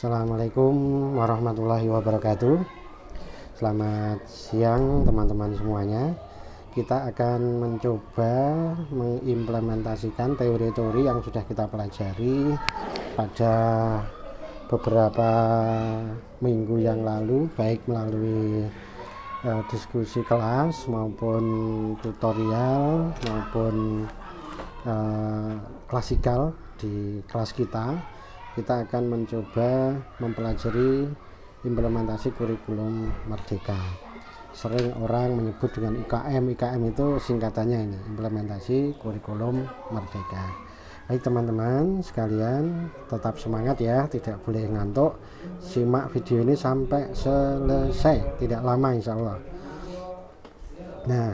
Assalamualaikum warahmatullahi wabarakatuh. Selamat siang teman-teman semuanya. Kita akan mencoba mengimplementasikan teori-teori yang sudah kita pelajari pada beberapa minggu yang lalu, baik melalui diskusi kelas maupun tutorial maupun klasikal di kelas kita akan mencoba mempelajari implementasi kurikulum merdeka. Sering orang menyebut dengan IKM. IKM itu singkatannya ini, implementasi kurikulum merdeka. Baik teman-teman sekalian, tetap semangat ya, tidak boleh ngantuk. Simak video ini sampai selesai, tidak lama insya Allah. Nah,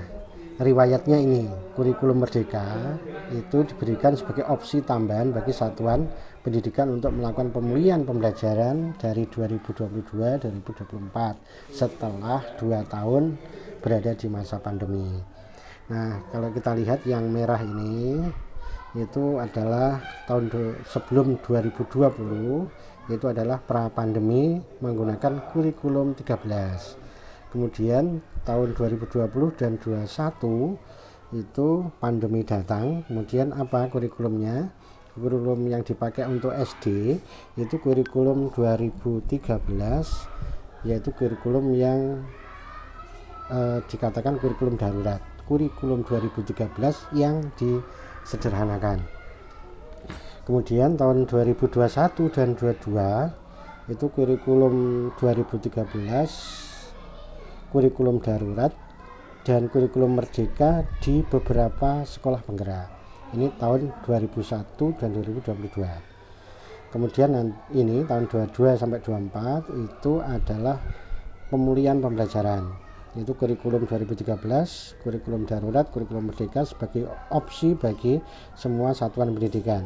riwayatnya ini, kurikulum merdeka itu diberikan sebagai opsi tambahan bagi satuan pendidikan untuk melakukan pemulihan pembelajaran dari 2022-2024 setelah 2 tahun berada di masa pandemi. Nah, kalau kita lihat yang merah ini itu adalah tahun sebelum 2020, itu adalah pra pandemi menggunakan kurikulum 13. Kemudian tahun 2020 dan 2021 itu pandemi datang. Kemudian apa kurikulumnya? Kurikulum yang dipakai untuk SD itu kurikulum 2013, yaitu kurikulum yang dikatakan kurikulum darurat. Kurikulum 2013 yang disederhanakan. Kemudian tahun 2021 dan 2022 itu kurikulum 2013 kurikulum darurat dan kurikulum merdeka di beberapa sekolah penggerak. Ini tahun 2001 dan 2022. Kemudian ini tahun 22 sampai 24 itu adalah pemulihan pembelajaran. Itu kurikulum 2013, kurikulum darurat, kurikulum merdeka sebagai opsi bagi semua satuan pendidikan.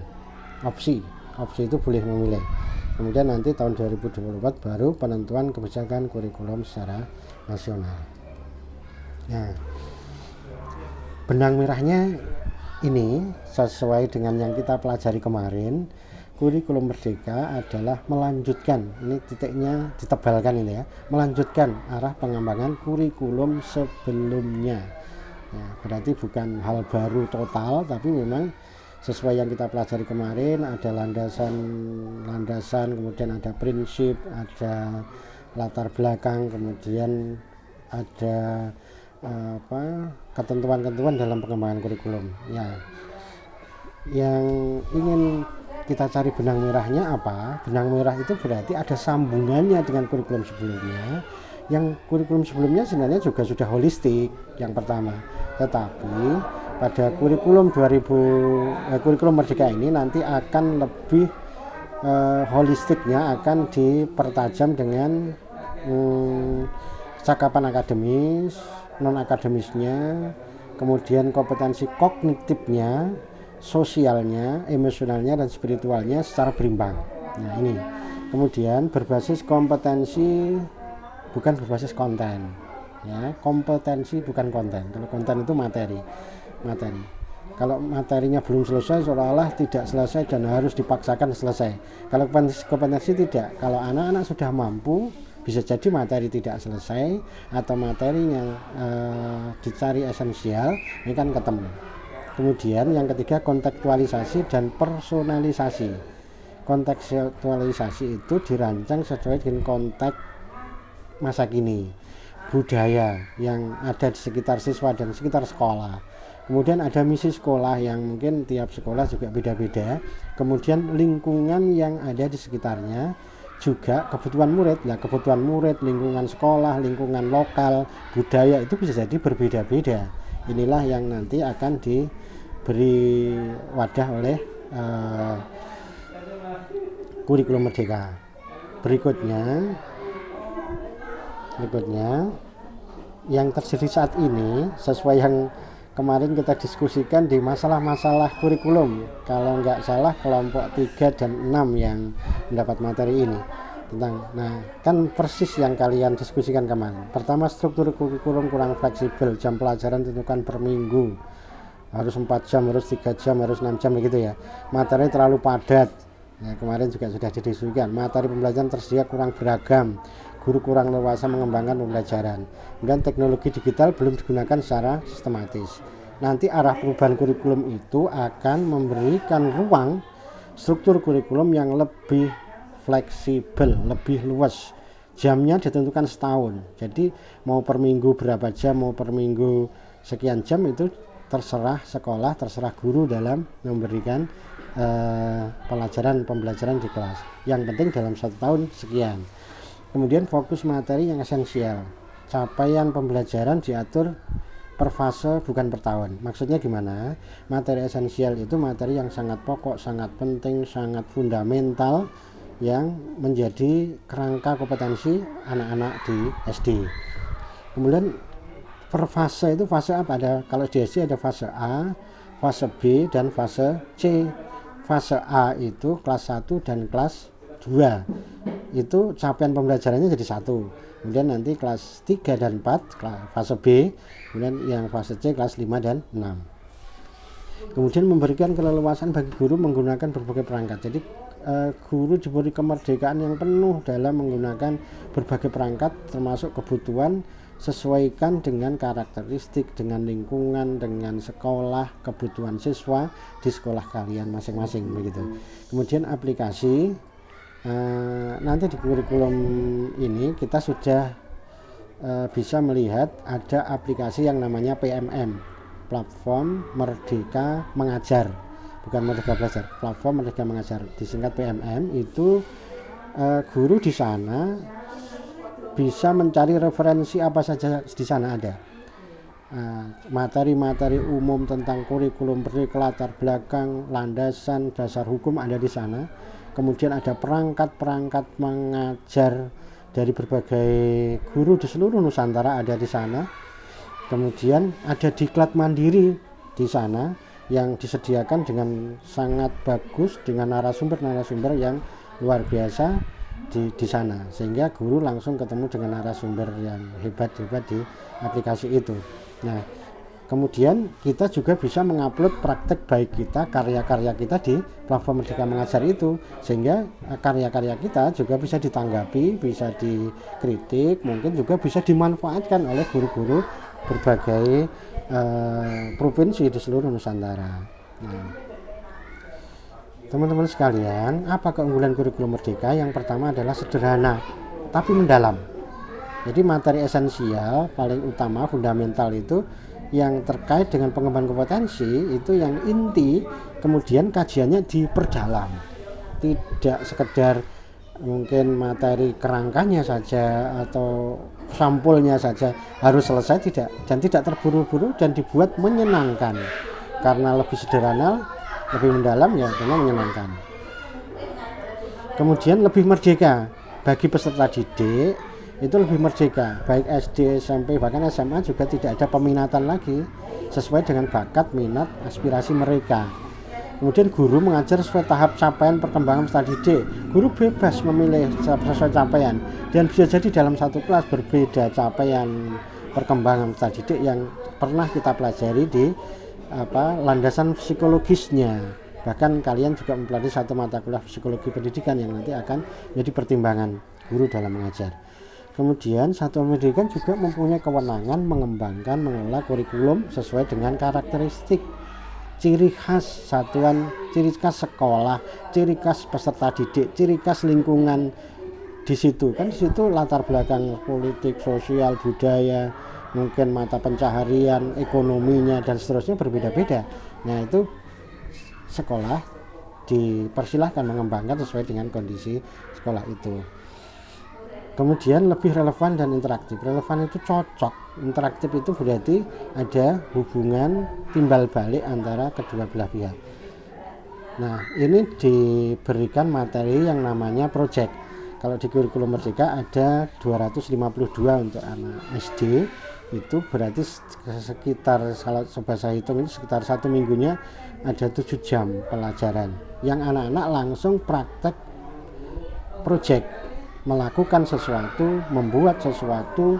Opsi itu boleh memilih. Kemudian nanti tahun 2024 baru penentuan kebijakan kurikulum secara nasional. Nah, benang merahnya ini sesuai dengan yang kita pelajari kemarin. Kurikulum merdeka adalah melanjutkan, ini titiknya ditebalkan ini ya, melanjutkan arah pengembangan kurikulum sebelumnya. Ya, berarti bukan hal baru total, tapi memang sesuai yang kita pelajari kemarin, ada landasan, kemudian ada prinsip, ada latar belakang, kemudian ada ketentuan-ketentuan dalam pengembangan kurikulum. Ya, yang ingin kita cari benang merahnya apa? Benang merah itu berarti ada sambungannya dengan kurikulum sebelumnya. Yang kurikulum sebelumnya sebenarnya juga sudah holistik yang pertama, tetapi pada kurikulum kurikulum merdeka ini nanti akan lebih holistiknya, akan dipertajam dengan cakapan akademis, non akademisnya, kemudian kompetensi kognitifnya, sosialnya, emosionalnya, dan spiritualnya secara berimbang. Nah ini kemudian berbasis kompetensi, bukan berbasis konten ya, kompetensi bukan konten. Kalau konten itu materi. Kalau materinya belum selesai seolah-olah tidak selesai dan harus dipaksakan selesai. Kalau kompetensi tidak, kalau anak-anak sudah mampu, bisa jadi materi tidak selesai atau materinya dicari esensial, ini kan ketemu. Kemudian yang ketiga kontekstualisasi dan personalisasi. Kontekstualisasi itu dirancang sesuai dengan konteks masa kini, budaya yang ada di sekitar siswa dan sekitar sekolah. Kemudian ada misi sekolah yang mungkin tiap sekolah juga beda-beda. Kemudian lingkungan yang ada di sekitarnya, juga kebutuhan murid. Nah, kebutuhan murid, lingkungan sekolah, lingkungan lokal, budaya itu bisa jadi berbeda-beda. Inilah yang nanti akan diberi wadah oleh kurikulum merdeka. Berikutnya yang terjadi saat ini sesuai yang kemarin kita diskusikan di masalah-masalah kurikulum. Kalau nggak salah kelompok 3 dan 6 yang mendapat materi ini tentang, nah kan persis yang kalian diskusikan kemarin. Pertama, struktur kurikulum kurang fleksibel, jam pelajaran ditentukan per minggu, harus 4 jam, harus 3 jam, harus 6 jam begitu ya. Materi terlalu padat. Ya, kemarin juga sudah didiskusikan, materi pembelajaran tersedia kurang beragam, guru kurang leluasa mengembangkan pembelajaran. Kemudian teknologi digital belum digunakan secara sistematis. Nanti arah perubahan kurikulum itu akan memberikan ruang struktur kurikulum yang lebih fleksibel, lebih luas. Jamnya ditentukan setahun. Jadi mau per minggu berapa jam, mau per minggu sekian jam, itu terserah sekolah, terserah guru dalam memberikan pembelajaran di kelas. Yang penting dalam 1 tahun sekian. Kemudian fokus materi yang esensial. Capaian pembelajaran diatur per fase bukan per tahun. Maksudnya gimana? Materi esensial itu materi yang sangat pokok, sangat penting, sangat fundamental, yang menjadi kerangka kompetensi anak-anak di SD. Kemudian per fase itu fase apa? Kalau di SD ada fase A, fase B, dan fase C. Fase A itu kelas 1 dan kelas 2. Itu capaian pembelajarannya jadi 1. Kemudian nanti kelas 3 dan 4 fase B, kemudian yang fase C kelas 5 dan 6. Kemudian memberikan keleluasan bagi guru menggunakan berbagai perangkat. Jadi guru diberi kemerdekaan yang penuh dalam menggunakan berbagai perangkat, termasuk kebutuhan, sesuaikan dengan karakteristik, dengan lingkungan, dengan sekolah, kebutuhan siswa di sekolah kalian masing-masing begitu. Kemudian aplikasi, nanti di kurikulum ini kita sudah bisa melihat ada aplikasi yang namanya PMM, Platform Merdeka Mengajar, bukan Merdeka Belajar, Platform Merdeka Mengajar, disingkat PMM. Itu guru di sana bisa mencari referensi apa saja di sana ada. Materi-materi umum tentang kurikulum, latar belakang, landasan, dasar hukum ada di sana. Kemudian ada perangkat-perangkat mengajar dari berbagai guru di seluruh Nusantara ada di sana. Kemudian ada diklat mandiri di sana yang disediakan dengan sangat bagus, dengan narasumber-narasumber yang luar biasa di sana, sehingga guru langsung ketemu dengan narasumber yang hebat-hebat di aplikasi itu. Nah, kemudian kita juga bisa mengupload praktek baik kita, karya-karya kita di platform Merdeka Mengajar itu, sehingga karya-karya kita juga bisa ditanggapi, bisa dikritik, mungkin juga bisa dimanfaatkan oleh guru-guru berbagai provinsi di seluruh Nusantara. Nah, teman-teman sekalian, apa keunggulan kurikulum Merdeka? Yang pertama adalah sederhana tapi mendalam. Jadi materi esensial paling utama, fundamental itu yang terkait dengan pengembangan kompetensi itu yang inti, kemudian kajiannya diperdalam. Tidak sekedar mungkin materi kerangkanya saja atau sampulnya saja harus selesai, tidak, dan tidak terburu-buru, dan dibuat menyenangkan. Karena lebih sederhana, lebih mendalam, ya tentu menyenangkan. Kemudian lebih merdeka bagi peserta didik, itu lebih merdeka, baik SD, SMP, bahkan SMA juga tidak ada peminatan lagi, sesuai dengan bakat, minat, aspirasi mereka. Kemudian guru mengajar sesuai tahap capaian perkembangan peserta didik. Guru bebas memilih sesuai capaian, dan bisa jadi dalam satu kelas berbeda capaian perkembangan peserta didik yang pernah kita pelajari di landasan psikologisnya. Bahkan kalian juga mempelajari satu mata kuliah psikologi pendidikan yang nanti akan menjadi pertimbangan guru dalam mengajar. Kemudian satuan pendidikan juga mempunyai kewenangan mengembangkan, mengelola kurikulum sesuai dengan karakteristik, ciri khas satuan, ciri khas sekolah, ciri khas peserta didik, ciri khas lingkungan di situ. Kan di situ latar belakang politik, sosial, budaya, mungkin mata pencaharian, ekonominya, dan seterusnya berbeda-beda. Nah, itu sekolah dipersilahkan mengembangkan sesuai dengan kondisi sekolah itu. Kemudian lebih relevan dan interaktif. Relevan itu cocok, interaktif itu berarti ada hubungan timbal balik antara kedua belah pihak. Nah, ini diberikan materi yang namanya project. Kalau di kurikulum Merdeka ada 252 untuk anak SD, itu berarti sekitar, kalau coba saya hitung itu sekitar 1 minggunya ada 7 jam pelajaran yang anak-anak langsung praktek project, melakukan sesuatu, membuat sesuatu,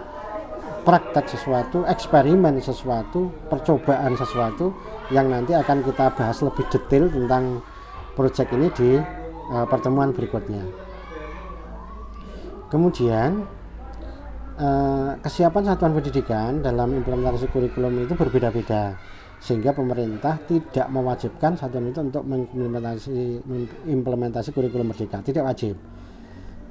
praktek sesuatu, eksperimen sesuatu, percobaan sesuatu yang nanti akan kita bahas lebih detail tentang project ini di pertemuan berikutnya. Kemudian kesiapan satuan pendidikan dalam implementasi kurikulum itu berbeda-beda, sehingga pemerintah tidak mewajibkan satuan itu untuk mengimplementasi kurikulum merdeka. Tidak wajib.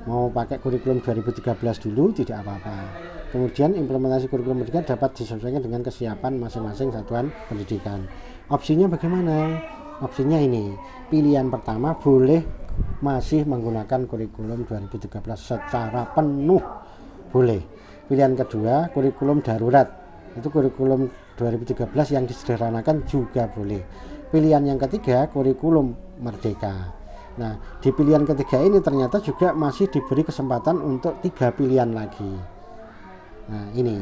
Mau pakai kurikulum 2013 dulu tidak apa-apa. Kemudian implementasi kurikulum merdeka dapat disesuaikan dengan kesiapan masing-masing satuan pendidikan. Opsinya bagaimana? Opsinya ini. Pilihan pertama boleh masih menggunakan kurikulum 2013 secara penuh. Boleh. Pilihan kedua kurikulum darurat, itu kurikulum 2013 yang disederhanakan juga boleh. Pilihan yang ketiga kurikulum merdeka. Nah, di pilihan ketiga ini ternyata juga masih diberi kesempatan untuk 3 pilihan lagi. Nah, ini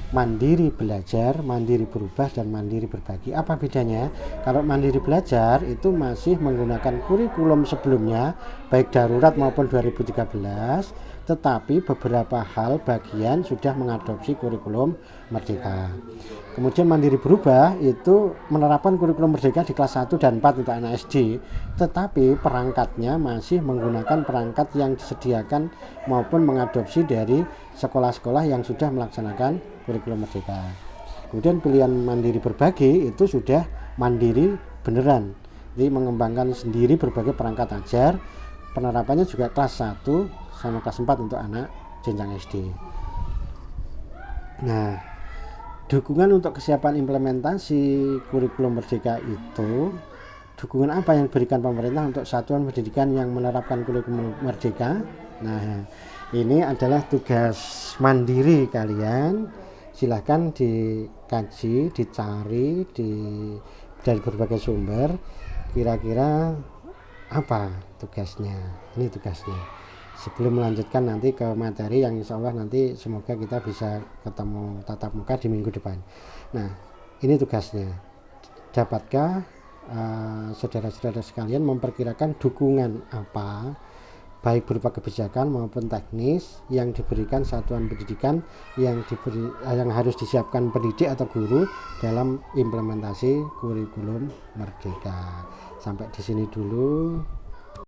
mandiri belajar, mandiri berubah, dan mandiri berbagi. Apa bedanya? Kalau mandiri belajar itu masih menggunakan kurikulum sebelumnya, baik darurat maupun 2013, tetapi beberapa hal bagian sudah mengadopsi kurikulum merdeka. Kemudian mandiri berubah itu menerapkan kurikulum merdeka di kelas 1 dan 4 untuk anak SD, tetapi perangkatnya masih menggunakan perangkat yang disediakan maupun mengadopsi dari sekolah-sekolah yang sudah melaksanakan kurikulum merdeka. Kemudian pilihan mandiri berbagi itu sudah mandiri beneran, jadi mengembangkan sendiri berbagai perangkat ajar. Penerapannya juga kelas 1 sama kelas 4 untuk anak jenjang SD. Nah, dukungan untuk kesiapan implementasi kurikulum merdeka itu, dukungan apa yang diberikan pemerintah untuk satuan pendidikan yang menerapkan kurikulum merdeka? Nah, ini adalah tugas mandiri kalian. Silahkan dikaji, dicari dari berbagai sumber, kira-kira apa tugasnya. Ini tugasnya. Sebelum melanjutkan nanti ke materi yang insya Allah nanti semoga kita bisa ketemu tatap muka di minggu depan. Nah, ini tugasnya. Dapatkah saudara-saudara sekalian memperkirakan dukungan apa, baik berupa kebijakan maupun teknis yang diberikan satuan pendidikan yang harus disiapkan pendidik atau guru dalam implementasi kurikulum merdeka. Sampai di sini dulu.